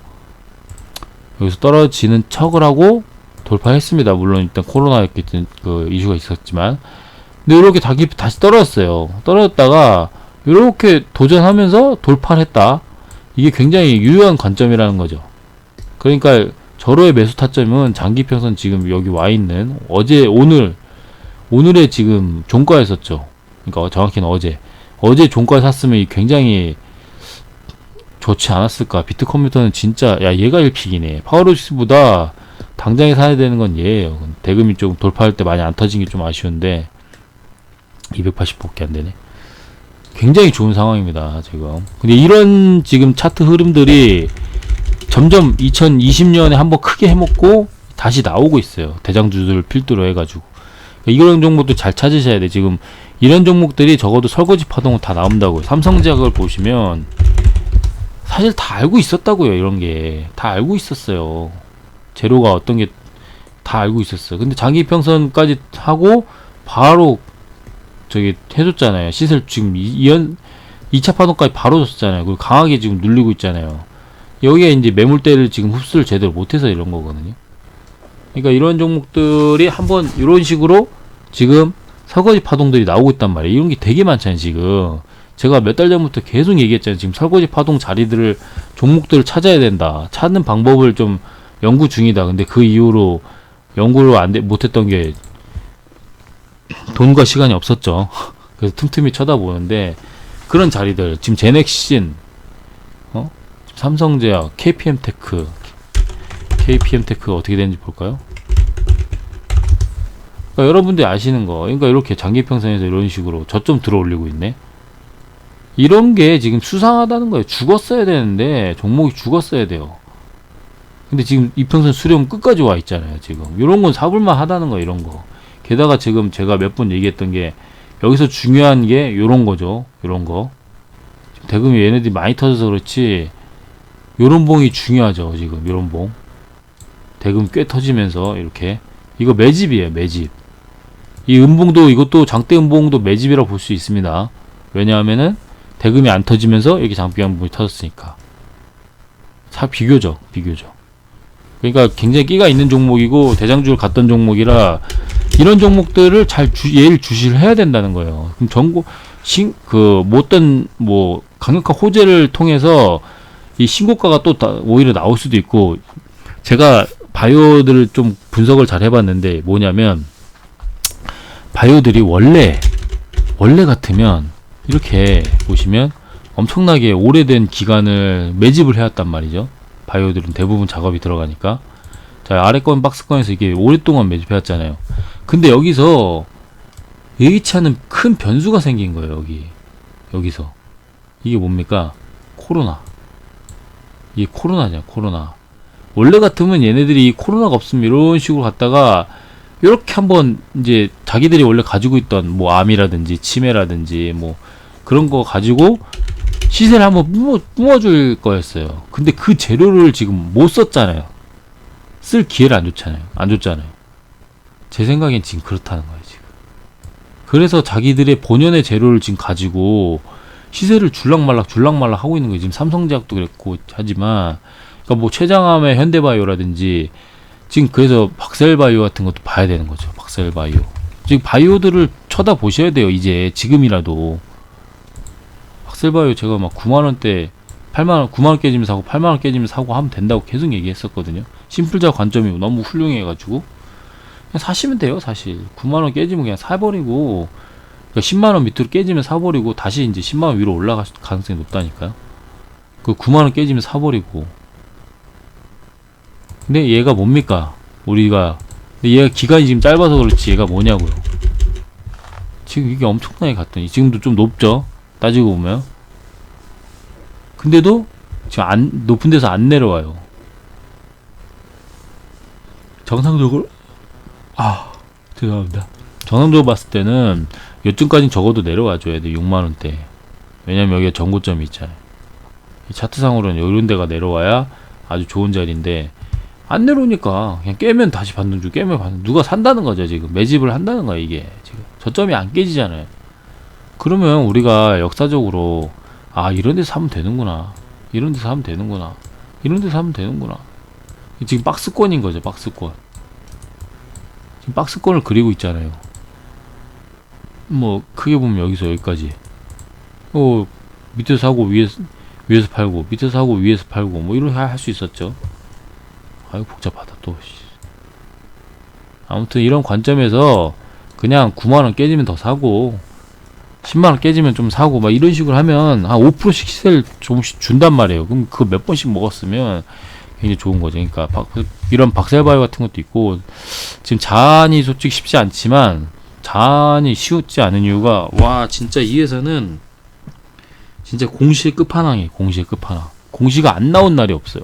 여기서 떨어지는 척을 하고 돌파했습니다. 물론 일단 코로나였기 때문에 그 이슈가 있었지만, 근데 이렇게 다시 떨어졌어요. 떨어졌다가 이렇게 도전하면서 돌파를 했다. 이게 굉장히 유효한 관점이라는 거죠. 그러니까 절호의 매수 타점은 장기평선 지금 여기 와 있는 오늘의 지금 종가였었죠. 그러니까 정확히는 어제 종가 샀으면 굉장히 좋지 않았을까. 비트컴퓨터는 진짜 얘가 1픽이네. 파워로직스보다 당장에 사야 되는 건 얘예요. 대금이 좀 돌파할 때 많이 안 터진 게 좀 아쉬운데 280밖에 안 되네. 굉장히 좋은 상황입니다, 지금. 근데 이런 지금 차트 흐름들이 점점 2020년에 한번 크게 해먹고 다시 나오고 있어요. 대장주들을 필두로 해가지고. 이런 종목도 잘 찾으셔야 돼. 지금 이런 종목들이 적어도 설거지 파동은 다 나온다고요. 삼성제약을 보시면 사실 다 알고 있었다고요. 이런 게 다 알고 있었어요. 재료가 어떤 게 다 알고 있었어요. 근데 장기평선까지 하고 바로 저기 해줬잖아요. 시세를 지금 2차 파동까지 바로 줬잖아요. 그리고 강하게 지금 눌리고 있잖아요. 여기에 이제 매물대를 지금 흡수를 제대로 못해서 이런 거거든요. 그러니까 이런 종목들이 한번 이런 식으로 지금 설거지 파동들이 나오고 있단 말이에요. 이런 게 되게 많잖아요, 지금. 제가 몇 달 전부터 계속 얘기했잖아요. 지금 설거지 파동 자리들을, 종목들을 찾아야 된다. 찾는 방법을 좀 연구 중이다. 근데 그 이후로 연구를 못했던 게 돈과 시간이 없었죠. 그래서 틈틈이 쳐다보는데 그런 자리들, 지금 제넥신, 삼성제약, KPM테크 어떻게 되는지 볼까요? 그러니까 여러분들이 아시는 거, 그러니까 이렇게 장기평선에서 이런 식으로 저점 들어 올리고 있네. 이런 게 지금 수상하다는 거예요. 죽었어야 되는데 종목이 죽었어야 돼요. 근데 지금 이평선 수렴 끝까지 와 있잖아요. 지금 이런 건 사볼만 하다는 거, 이런 거. 게다가 지금 제가 몇 번 얘기했던 게 여기서 중요한 게 요런 거죠. 요런 거. 지금 대금이 얘네들이 많이 터져서 그렇지 요런 봉이 중요하죠. 지금 요런 봉. 대금 꽤 터지면서 이렇게. 이거 매집이에요. 매집. 이 음봉도, 이것도 장대 음봉도 매집이라고 볼 수 있습니다. 왜냐하면은 대금이 안 터지면서 이렇게 장대 음봉이 터졌으니까. 비교적. 그러니까 굉장히 끼가 있는 종목이고 대장주를 갔던 종목이라 이런 종목들을 예를 주시를 해야 된다는 거예요. 그럼 못던 강력한 호재를 통해서 이 신고가가 또 오히려 나올 수도 있고, 제가 바이오들을 좀 분석을 잘 해봤는데 뭐냐면, 바이오들이 원래 같으면 이렇게 보시면 엄청나게 오래된 기간을 매집을 해왔단 말이죠. 바이오들은 대부분 작업이 들어가니까. 자, 아래권 박스권에서 이게 오랫동안 매집해왔잖아요. 근데 여기서 예기치 않은 큰 변수가 생긴 거예요. 여기서 이게 뭡니까? 코로나. 이게 코로나냐, 코로나. 원래 같으면 얘네들이 코로나가 없으면 이런 식으로 갔다가 이렇게 한번 이제 자기들이 원래 가지고 있던 뭐 암이라든지 치매라든지 뭐 그런 거 가지고 시세를 한번 뿜어줄 거였어요. 근데 그 재료를 지금 못 썼잖아요. 쓸 기회를 안 줬잖아요. 제 생각엔 지금 그렇다는 거예요, 지금. 그래서 자기들의 본연의 재료를 지금 가지고 시세를 줄락말락 하고 있는 거예요. 지금 삼성제약도 그랬고 하지만, 그러니까 뭐 최장암의 현대바이오라든지 지금 그래서 박셀바이오 같은 것도 봐야 되는 거죠. 박셀바이오. 지금 바이오들을 쳐다보셔야 돼요. 이제 지금이라도. 박셀바이오 제가 막 9만원대 8만원 9만원 깨지면 사고 8만원 깨지면 사고 하면 된다고 계속 얘기했었거든요. 심플자 관점이 너무 훌륭해가지고 그냥 사시면 돼요. 사실 9만원 깨지면 그냥 사버리고, 그러니까 10만원 밑으로 깨지면 사버리고 다시 이제 10만원 위로 올라갈 가능성이 높다니까요. 그 9만원 깨지면 사버리고. 근데 얘가 뭡니까? 우리가 얘가 기간이 지금 짧아서 그렇지 얘가 뭐냐고요. 지금 이게 엄청나게 갔더니 지금도 좀 높죠, 따지고 보면. 근데도 지금 높은 데서 안 내려와요. 정상적으로 죄송합니다. 정상적으로 봤을 때는 요쯤까지는 적어도 내려와줘야 돼. 6만원대. 왜냐면 여기가 전고점이 있잖아요. 차트상으로는 이런 데가 내려와야 아주 좋은 자리인데 안 내려오니까 그냥 깨면 다시 반등 주, 깨면 반등. 누가 산다는 거죠. 지금 매집을 한다는 거야. 이게 지금 저점이 안 깨지잖아요. 그러면 우리가 역사적으로 이런 데서 사면 되는구나, 이런 데서 사면 되는구나, 이런 데서 사면 되는구나. 지금 박스권인 거죠. 박스권. 지금 박스권을 그리고 있잖아요. 뭐 크게 보면 여기서 여기까지 밑에서 사고 위에서 팔고, 밑에서 사고 위에서 팔고, 뭐 이렇게 할 수 있었죠. 아유 복잡하다 또. 아무튼 이런 관점에서 그냥 9만원 깨지면 더 사고 10만원 깨지면 좀 사고 막 이런 식으로 하면 한 5%씩 시세를 조금씩 준단 말이에요. 그럼 그거 몇 번씩 먹었으면 굉장히 좋은 거죠. 그러니까 이런 박셀바이오 같은 것도 있고, 지금 자안이 솔직히 쉽지 않지만 자안이 쉬웠지 않은 이유가, 와 진짜 이 회사는 진짜 공시의 끝판왕이에요. 공시의 끝판왕. 공시가 안 나온 날이 없어요.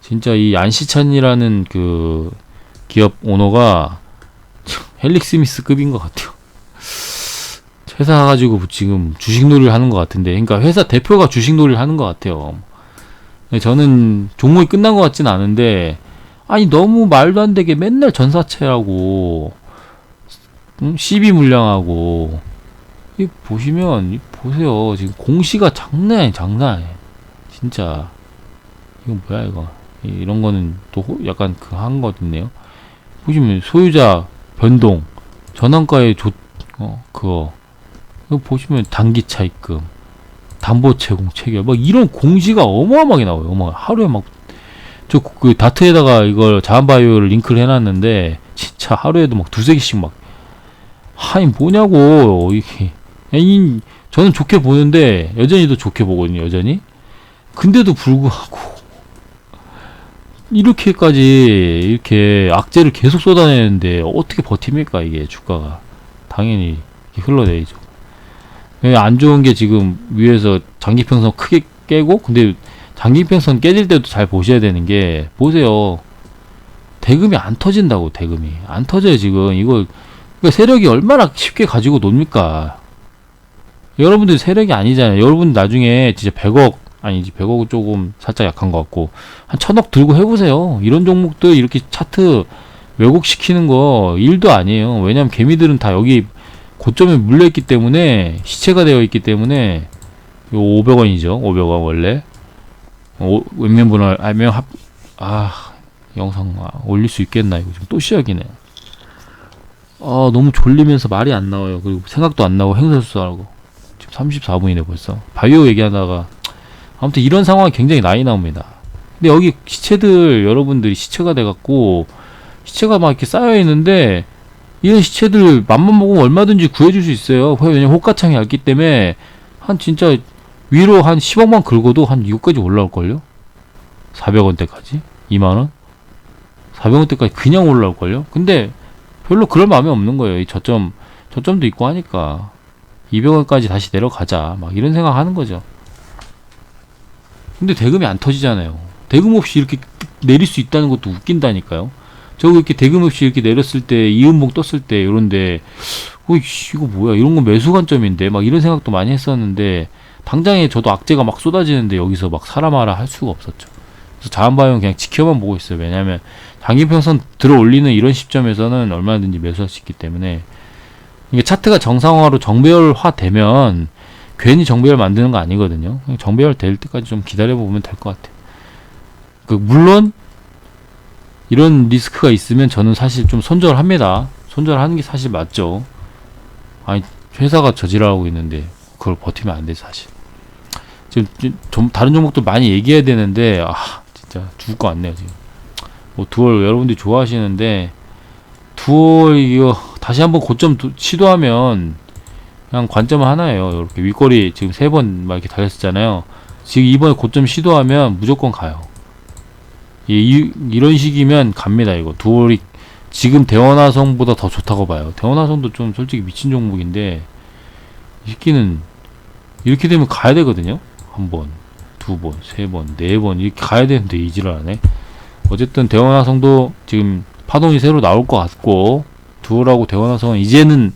진짜 이 안시찬이라는 그 기업 오너가 헬릭 스미스급인 것 같아요. 회사 가지고 지금 주식놀이를 하는 것 같은데, 그러니까 회사 대표가 주식놀이를 하는 것 같아요. 저는 종목이 끝난 것 같진 않은데, 아니 너무 말도 안 되게 맨날 전사채하고 시비 물량하고, 이 보시면 보세요. 지금 공시가 장난 아니에요. 진짜 이건 뭐야 이거. 이런 거는 또 약간 그 한 거 있네요. 보시면 소유자 변동, 전환가의 그거. 이거 보시면 단기 차입금, 담보 제공 체결, 막 이런 공시가 어마어마하게 나와요. 하루에 막 저 그 다트에다가 이걸 자한바이오를 링크를 해놨는데 진짜 하루에도 막 두세 개씩 막. 아니 뭐냐고 이게. 아니, 저는 좋게 보는데 여전히도 좋게 보거든요. 여전히. 근데도 불구하고 이렇게 악재를 계속 쏟아내는데 어떻게 버팁니까? 이게 주가가 당연히 흘러내리죠. 안 좋은 게 지금 위에서 장기평선 크게 깨고, 근데 장기평선 깨질 때도 잘 보셔야 되는 게, 보세요. 대금이 안 터진다고. 대금이 안 터져요 지금. 이거 그러니까 세력이 얼마나 쉽게 가지고 놉니까? 여러분들 세력이 아니잖아요. 여러분 나중에 진짜 100억 아니지, 100억은 조금 살짝 약한 것 같고 한 1000억 들고 해보세요. 이런 종목들 이렇게 차트 왜곡시키는 거 일도 아니에요. 왜냐면 개미들은 다 여기 고점에 물려있기 때문에, 시체가 되어 있기 때문에. 요 500원이죠 500원 원래. 왼면분할 알면 영상 올릴 수 있겠나. 이거 지금 또 시작이네. 너무 졸리면서 말이 안 나와요. 그리고 생각도 안 나고 행설수하고. 지금 34분이네 벌써. 바이오 얘기하다가. 아무튼 이런 상황이 굉장히 많이 나옵니다. 근데 여기 시체들, 여러분들이 시체가 돼갖고 시체가 막 이렇게 쌓여있는데, 이런 시체들 맘만 먹으면 얼마든지 구해줄 수 있어요. 왜냐면 호가창이 얇기 때문에 한 진짜 위로 한 10억만 긁어도 한 이거까지 올라올걸요? 400원대까지? 2만원? 400원대까지 그냥 올라올걸요? 근데 별로 그럴 마음이 없는 거예요. 이 저점 저점도 있고 하니까 200원까지 다시 내려가자 막 이런 생각 하는 거죠. 근데 대금이 안 터지잖아요. 대금 없이 이렇게 내릴 수 있다는 것도 웃긴다니까요. 저거 이렇게 대금 없이 이렇게 내렸을 때 이음봉 떴을 때 이런데 이거 뭐야, 이런 건 매수 관점인데 막 이런 생각도 많이 했었는데, 당장에 저도 악재가 막 쏟아지는데 여기서 막 사람하라 할 수가 없었죠. 그래서 자한바이오는 그냥 지켜만 보고 있어요. 왜냐하면 장기평선 들어 올리는 이런 시점에서는 얼마든지 매수할 수 있기 때문에. 이게 차트가 정상화로 정배열화 되면 괜히 정배열 만드는 거 아니거든요. 정배열 될 때까지 좀 기다려 보면 될 것 같아요. 물론 이런 리스크가 있으면 저는 사실 좀 손절합니다. 손절하는 게 사실 맞죠. 아니, 회사가 저지랄하고 있는데 그걸 버티면 안 돼, 사실. 지금 좀 다른 종목도 많이 얘기해야 되는데 진짜 죽을 것 같네요 지금. 두월 여러분들이 좋아하시는데, 두월 이거 다시 한번 고점 시도하면 그냥 관점 하나예요. 이렇게 윗꼬리 지금 3번 막 이렇게 달렸었잖아요. 지금 이번에 고점 시도하면 무조건 가요. 이런 식이면 갑니다. 이거 두월이 지금 대원화성보다 더 좋다고 봐요. 대원화성도 좀 솔직히 미친 종목인데, 이 새끼는 이렇게 되면 가야 되거든요. 한 번, 두 번, 세 번, 네 번 이렇게 가야 되는데 이지를 안 해. 어쨌든 대원화성도 지금 파동이 새로 나올 것 같고, 두월하고 대원화성은 이제는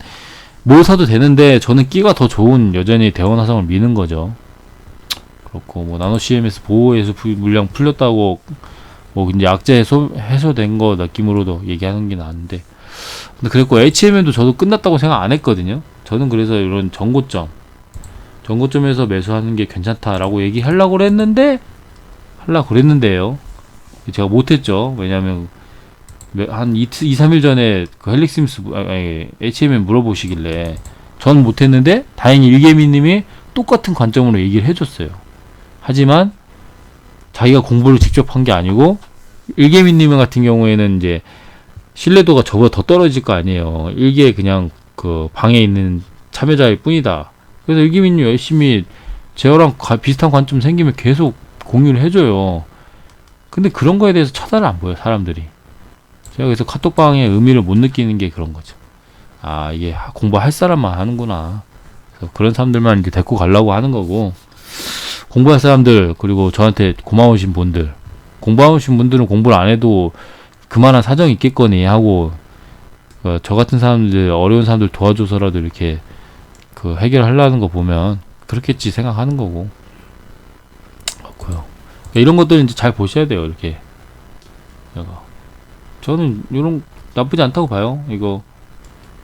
뭘 사도 되는데, 저는 끼가 더 좋은 여전히 대원화성을 미는 거죠. 그렇고 뭐 나노 CMS 보호해서 물량 풀렸다고 이제 악재 해소된 거 느낌으로도 얘기하는 게 나은데, 근데 그랬고 HMM도 저도 끝났다고 생각 안 했거든요. 저는 그래서 이런 전고점에서 매수하는 게 괜찮다라고 얘기하려고 그랬는데요. 제가 못했죠. 왜냐면 한 2-3일 전에 그 헬릭시스 HMM 물어보시길래 전 못했는데, 다행히 일개미님이 똑같은 관점으로 얘기를 해줬어요. 하지만 자기가 공부를 직접 한 게 아니고, 일개미님 같은 경우에는 이제 신뢰도가 저보다 더 떨어질 거 아니에요. 일개 그냥 그 방에 있는 참여자일 뿐이다. 그래서 일개미님 열심히 제어랑 비슷한 관점 생기면 계속 공유를 해줘요. 근데 그런 거에 대해서 쳐다를 안 보여, 사람들이. 제가 그래서 카톡방의 의미를 못 느끼는 게 그런 거죠. 이게 공부할 사람만 하는구나. 그래서 그런 사람들만 이제 데리고 가려고 하는 거고, 공부할 사람들, 그리고 저한테 고마우신 분들, 공부하신 분들은 공부를 안 해도 그만한 사정이 있겠거니 하고, 저 같은 사람들, 어려운 사람들 도와줘서라도 이렇게 해결하려는 거 보면 그렇겠지 생각하는 거고. 그렇고요. 이런 것들 이제 잘 보셔야 돼요. 이렇게 저는 이런 나쁘지 않다고 봐요.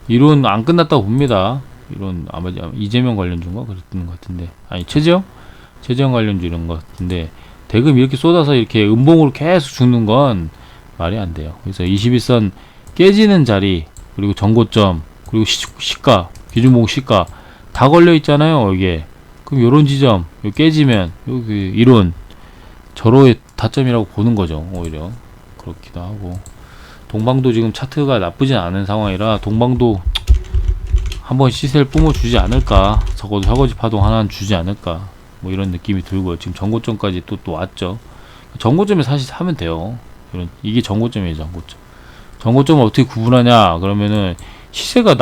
이론 안 끝났다고 봅니다. 이론 아마 이재명 관련주인가 그랬던 것 같은데, 아니 최재형 관련주 이런 것 같은데, 대금 이렇게 쏟아서 이렇게 음봉으로 계속 죽는 건 말이 안 돼요. 그래서 21선 깨지는 자리, 그리고 전고점, 그리고 시가, 기준봉 시가 다 걸려 있잖아요. 이게 그럼 요런 지점 깨지면 여기 이론 절호의 타점이라고 보는 거죠. 오히려 그렇기도 하고, 동방도 지금 차트가 나쁘진 않은 상황이라 동방도 한번 시세를 뿜어주지 않을까, 적어도 설거지 파동 하나는 주지 않을까, 뭐 이런 느낌이 들고요. 지금 전고점까지 또 왔죠. 전고점에 사실 사면 돼요. 이게 전고점이에요. 전고점을 어떻게 구분하냐 그러면은, 시세가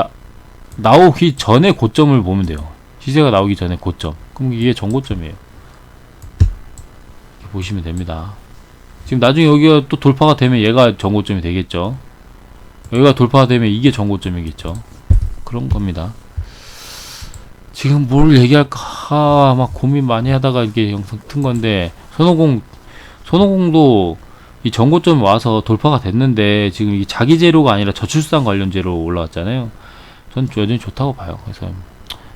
나오기 전에 고점을 보면 돼요. 시세가 나오기 전에 고점, 그럼 이게 전고점이에요. 이렇게 보시면 됩니다. 지금 나중에 여기가 또 돌파가 되면 얘가 전고점이 되겠죠. 여기가 돌파가 되면 이게 전고점이겠죠. 그런 겁니다. 지금 뭘 얘기할까 막 고민 많이 하다가 이게 영상 튼 건데, 손오공도 이 전고점에 와서 돌파가 됐는데, 지금 이게 자기 재료가 아니라 저출산 관련재로 올라왔잖아요. 전 여전히 좋다고 봐요. 그래서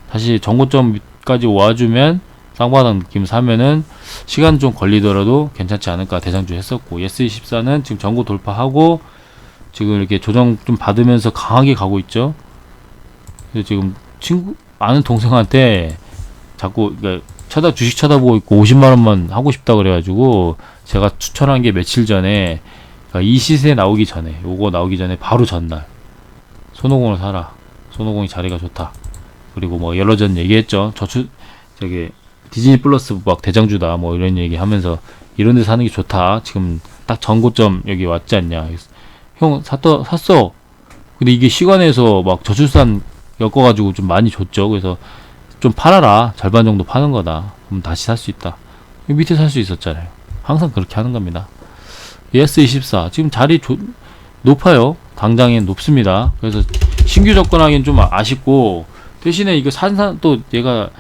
다시 전고점까지 와주면 쌍바닥 느낌 사면은 시간 좀 걸리더라도 괜찮지 않을까 대상주 했었고, 예스24는 지금 전고 돌파하고 지금 이렇게 조정 좀 받으면서 강하게 가고 있죠. 그래서 지금 아는 동생한테 자꾸 주식 쳐다보고 있고 50만원만 하고 싶다 그래가지고 제가 추천한 게 며칠 전에, 이 시세 나오기 전에, 요거 나오기 전에 바로 전날 손오공을 사라, 손오공이 자리가 좋다, 그리고 뭐 여러 전 얘기했죠. 저기 디즈니 플러스 막 대장주다 뭐 이런 얘기 하면서 이런 데 사는 게 좋다, 지금 딱 전고점 여기 왔지 않냐, 형 샀어. 근데 이게 시간에서 막 저출산 엮어가지고 좀 많이 줬죠. 그래서 좀 팔아라. 절반 정도 파는 거다. 그럼 다시 살 수 있다. 밑에 살 수 있었잖아요. 항상 그렇게 하는 겁니다. ES24 지금 자리 높아요. 당장엔 높습니다. 그래서 신규 접근하기엔 좀 아쉽고, 대신에 이거 또 얘가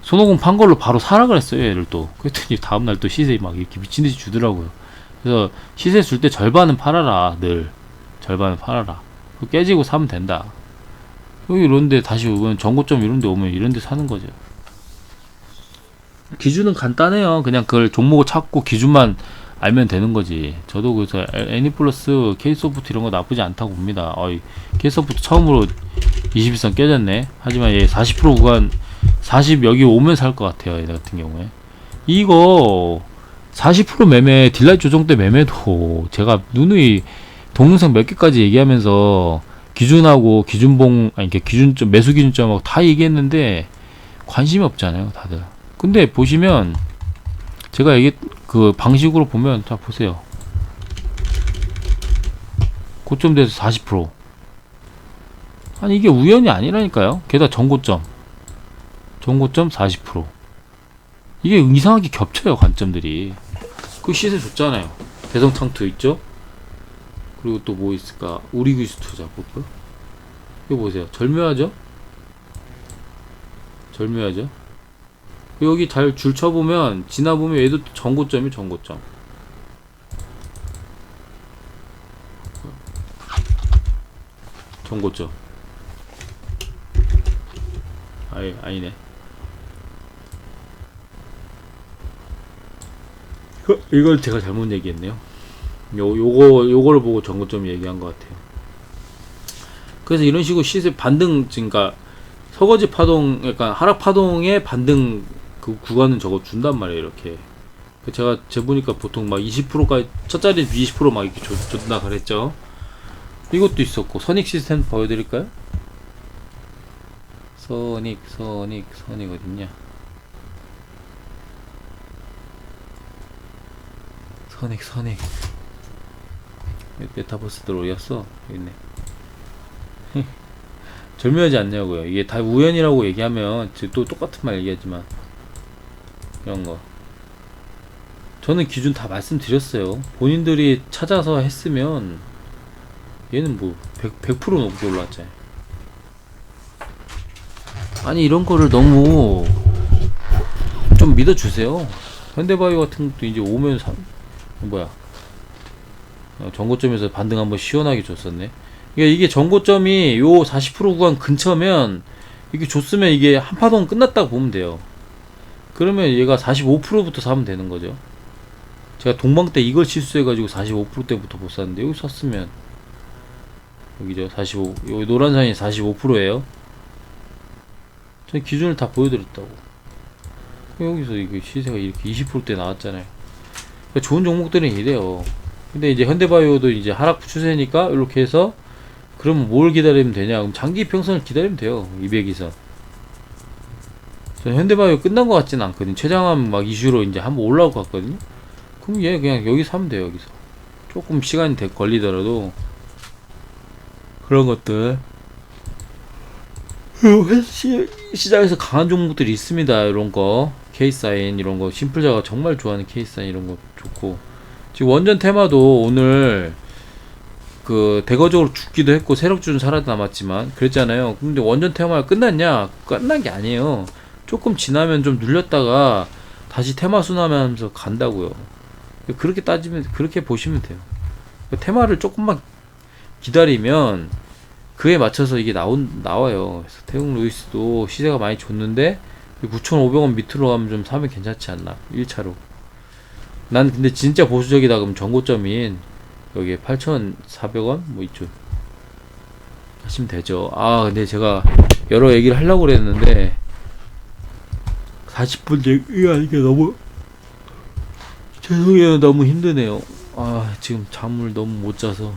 손오공 판 걸로 바로 사라 그랬어요. 얘를 또 그랬더니 다음날 또 시세 막 이렇게 미친듯이 주더라고요. 그래서 시세 줄 때 절반은 팔아라. 늘 절반은 팔아라. 깨지고 사면 된다. 여기 이런데 다시 오면 정고점 이런데 오면 이런데 사는 거죠. 기준은 간단해요. 그냥 그걸 종목을 찾고 기준만 알면 되는 거지. 저도 그래서 애니플러스, K소프트 이런 거 나쁘지 않다고 봅니다. K소프트 처음으로 21선 깨졌네. 하지만 얘 40% 구간 40 여기 오면 살 것 같아요. 얘 같은 경우에 이거 40% 매매, 딜라이트 조정 때 매매도 제가 누누이 동영상 몇 개까지 얘기하면서 기준하고 기준봉, 아니 기준점, 매수 기준점하고 다 얘기했는데 관심이 없잖아요, 다들. 근데 보시면 제가 그 방식으로 보면, 자 보세요. 고점돼서 40%. 아니 이게 우연이 아니라니까요. 게다가 전고점 40%. 이게 이상하게 겹쳐요, 관점들이. 그 시세 줬잖아요. 대성창투 있죠? 그리고 또 뭐 있을까? 우리규스 투자 볼까요? 이거 보세요. 절묘하죠? 여기 잘 줄 쳐보면, 지나보면 얘도 전고점이 전고점. 아니네. 이걸 제가 잘못 얘기했네요. 요거를 보고 전고점 얘기한 것 같아요. 그래서 이런 식으로 시세 반등, 그러니까 서거지 파동, 약간 하락 파동의 반등 그 구간은 저거 준단 말이에요. 이렇게 제가 재보니까 보통 막 20%까지, 첫 자리 20% 막 이렇게 준다 그랬죠. 이것도 있었고. 선익 시스템 보여드릴까요? 선익 어딨냐? 선익 메타버스 들어오였어. 여기 있네. 절묘하지 않냐고요. 이게 다 우연이라고 얘기하면 또 똑같은 말 얘기하지만, 이런 거 저는 기준 다 말씀드렸어요. 본인들이 찾아서 했으면 얘는 뭐 100% 넘게 올라왔잖아요. 아니 이런 거를 너무 좀 믿어주세요. 현대바이오 같은 것도 이제 오면 전고점에서 반등 한번 시원하게 줬었네. 그러니까 이게 전고점이 요 40% 구간 근처면 이게 줬으면 이게 한 파동 끝났다고 보면 돼요. 그러면 얘가 45%부터 사면 되는 거죠. 제가 동방 때 이걸 실수해가지고 45%대부터 못 샀는데, 여기 샀으면 여기죠. 45, 여기 노란 선이 45%예요. 저는 기준을 다 보여드렸다고. 여기서 이거 시세가 이렇게 20%대 나왔잖아요. 그러니까 좋은 종목들은 이래요. 근데 이제 현대바이오도 이제 하락 추세니까 이렇게 해서, 그러면 뭘 기다리면 되냐? 그럼 장기 평선을 기다리면 돼요. 200이선. 저 현대바이오 끝난 것 같지는 않거든요. 최장암 막 이슈로 이제 한번 올라올 것 같거든요. 그럼 얘 그냥 여기 사면 돼요. 여기서 조금 시간이 걸리더라도 그런 것들. 시장에서 강한 종목들이 있습니다. 이런 거 K사인 이런 거, 심플자가 정말 좋아하는 K사인 이런 거 좋고. 지금 원전 테마도 오늘 그 대거적으로 죽기도 했고 세력주는 살아남았지만 그랬잖아요. 근데 원전 테마가 끝났냐? 끝난 게 아니에요. 조금 지나면 좀 눌렸다가 다시 테마 순환하면서 간다고요. 그렇게 따지면, 그렇게 보시면 돼요. 테마를 조금만 기다리면 그에 맞춰서 이게 나와요. 그래서 태웅 루이스도 시세가 많이 좋는데 9,500원 밑으로 가면 좀 사면 괜찮지 않나, 1차로. 난 근데 진짜 보수적이다 그러면 전고점인 여기에 8,400원 뭐 이쪽 하시면 되죠. 근데 제가 여러 얘기를 하려고 그랬는데 40분 얘기하니까 너무 죄송해요. 너무 힘드네요. 지금 잠을 너무 못 자서.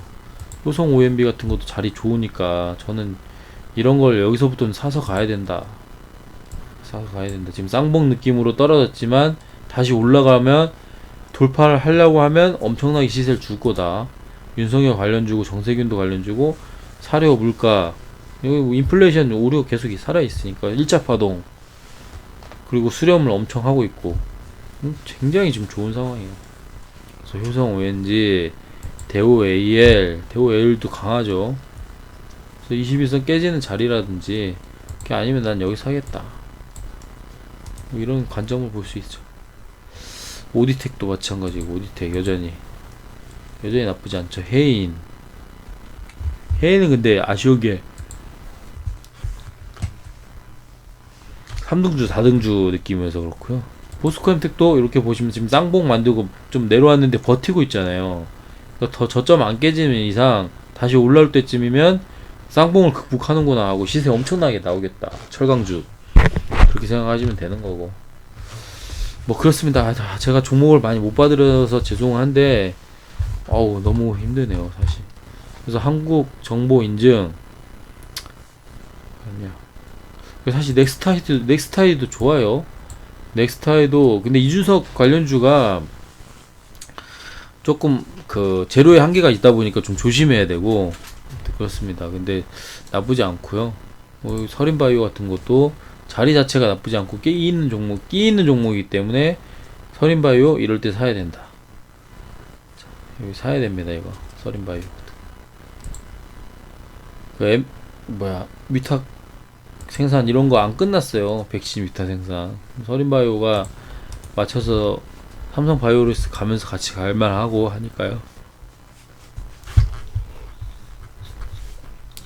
효성 OMB 같은 것도 자리 좋으니까 저는 이런 걸 여기서부터는 사서 가야 된다. 지금 쌍봉 느낌으로 떨어졌지만 다시 올라가면, 돌파를 하려고 하면 엄청나게 시세를 줄 거다. 윤석열 관련 주고 정세균도 관련 주고 사료, 물가 여기 뭐 인플레이션 오류가 계속 살아있으니까 1차 파동 그리고 수렴을 엄청 하고 있고 굉장히 지금 좋은 상황이에요. 그래서 효성 왠지 대우 AL도 강하죠. 그래서 21선 깨지는 자리라든지 그게 아니면 난 여기 사겠다 뭐 이런 관점을 볼 수 있죠. 오디텍도 마찬가지고 오디텍 여전히 나쁘지 않죠. 해인은 근데 아쉬운 게 3등주 4등주 느낌이어서 그렇고요. 포스코엠텍도 이렇게 보시면 지금 쌍봉 만들고 좀 내려왔는데 버티고 있잖아요. 그러니까 더 저점 안 깨지는 이상 다시 올라올 때쯤이면 쌍봉을 극복하는구나 하고 시세 엄청나게 나오겠다. 철강주 그렇게 생각하시면 되는 거고 뭐 그렇습니다. 제가 종목을 많이 못 받으려서 죄송한데 어우 너무 힘드네요 사실. 그래서 한국 정보 인증 사실 넥스타이도 좋아요. 넥스타이도 근데 이준석 관련주가 조금 그 제로의 한계가 있다 보니까 좀 조심해야 되고 그렇습니다. 근데 나쁘지 않고요. 서린바이오 같은 것도 자리 자체가 나쁘지 않고 끼 있는 종목이기 때문에 서린바이오 이럴 때 사야 된다. 자, 여기 사야 됩니다. 이거 서린바이오. 그 위탁 생산 이런 거 안 끝났어요. 백신 위탁 생산. 서린바이오가 맞춰서 삼성바이오로스 가면서 같이 갈만하고 하니까요.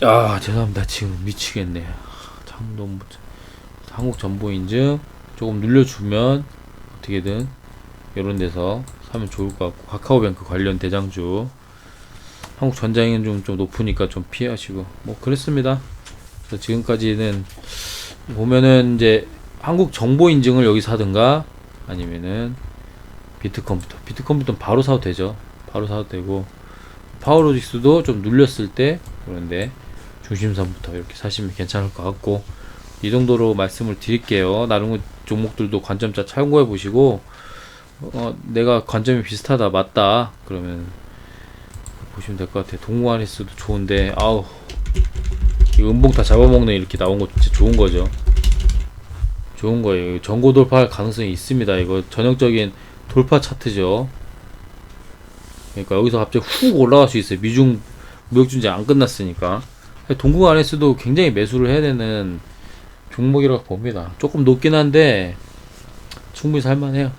아 죄송합니다. 지금 미치겠네. 참 너무 한국 정보 인증 조금 눌려주면 어떻게든 이런 데서 사면 좋을 것 같고 카카오뱅크 관련 대장주 한국 전장은 좀 높으니까 좀 피하시고 뭐 그랬습니다. 그래서 지금까지는 보면은 이제 한국 정보 인증을 여기 사든가 아니면은 비트컴퓨터는 바로 사도 되죠. 바로 사도 되고 파워로직스도 좀 눌렸을 때 그런데 중심선부터 이렇게 사시면 괜찮을 것 같고 이 정도로 말씀을 드릴게요. 다른 종목들도 관점자 참고해 보시고 내가 관점이 비슷하다 맞다 그러면 보시면 될 것 같아요. 동구아리스도 좋은데 아우 이 음봉 다 잡아먹는 이렇게 나온 거 진짜 좋은 거죠. 좋은 거예요. 전고 돌파할 가능성이 있습니다. 이거 전형적인 돌파 차트죠. 그러니까 여기서 갑자기 훅 올라갈 수 있어요. 미중 무역준제 안 끝났으니까. 동구아리스도 굉장히 매수를 해야 되는 종목이라고 봅니다. 조금 높긴 한데 충분히 살만해요.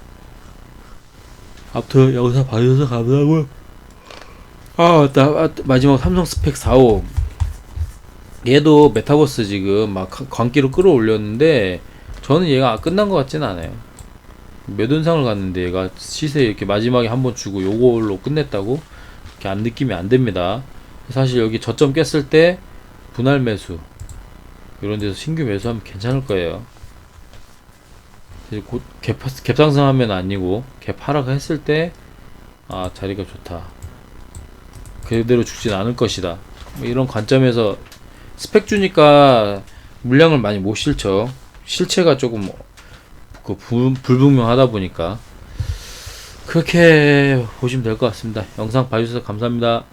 아무튼 영상 봐주셔서 감사하고요. 맞다. 마지막 삼성 스펙 45 얘도 메타버스 지금 막 광기로 끌어올렸는데 저는 얘가 끝난 것 같지는 않아요. 몇 원상을 갔는데 얘가 시세 이렇게 마지막에 한번 주고 요걸로 끝냈다고 이렇게 느낌이 안 됩니다. 사실 여기 저점 깼을 때 분할 매수 이런 데서 신규 매수하면 괜찮을 거예요. 곧 갭상승하면 아니고 갭 하락했을 때 자리가 좋다. 그대로 죽진 않을 것이다. 뭐 이런 관점에서 스펙 주니까 물량을 많이 못 실죠. 실체가 조금 불분명하다 보니까 그렇게 보시면 될 것 같습니다. 영상 봐주셔서 감사합니다.